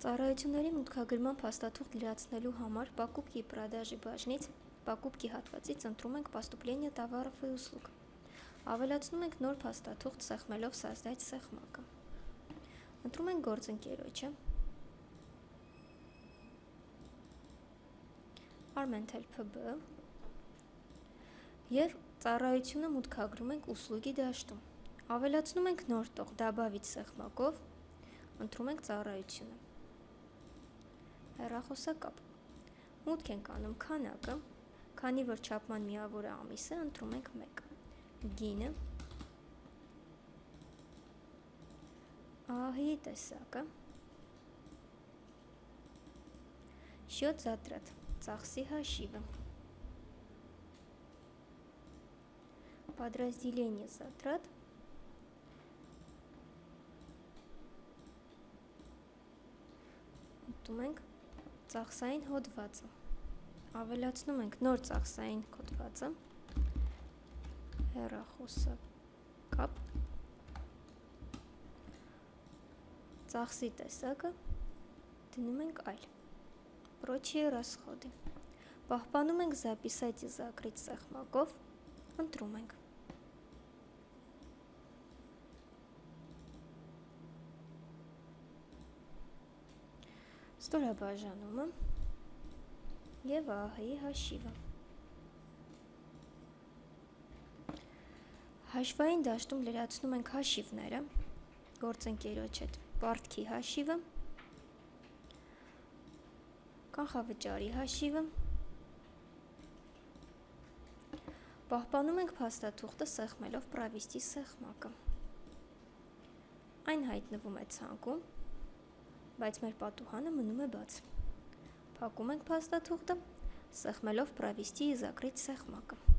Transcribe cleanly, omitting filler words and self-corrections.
Ծառայությունների մուտքագրման փաստաթուղթ լրացնելու համար покупки и продажи բաժնից покупки հատվածից ընտրում ենք поступление товаров и услуг։ Ավելացնում ենք նոր փաստաթուղթ սեղմելով создать սեղմակը։ Ընտրում ենք գործընկերոջը, Armentel PB և ծառայությունը մուտքագրում ենք услуги դաշտում։ Ավելացնում ենք նոր տող добавить սեղմակով, ընտրում ենք ծառայությունը։ Հեռախոսակապ։ Մուտք ենք անում քանակը, քանի որ չափման միավորը ամիսը, ընտրում ենք 1։ Գինը, ԱՀՀ-ի տեսակը, счет затрат, ծախսի հաշիվը, подразделение затрат, ընտրում ենք ծախսային հոդվածը, ավելացնում ենք նոր ծախսային հոդվածը, հեռախոսակապ, ծախսի տեսակը, դնում ենք այլ, прочие расходы, պահպանում ենք записать и закрыть սեղմակով, ընտրում ենք։ Ստորաբաժանումը և ԱՀՀ-ի հաշիվը։ Հաշվային դաշտում լրացնում ենք հաշիվները, գործընկերոջ հետ պարտքի հաշիվը, կանխավճարի հաշիվը, պահպանում ենք փաստաթուղթը սեղմելով провести սեղմակը։ Այն հայտնվում է ցանկում, բայց մեր պատուհանը մնում է բաց։ Փակում ենք փաստաթուղթը, սեղմելով провести и закрыть սեղմակը։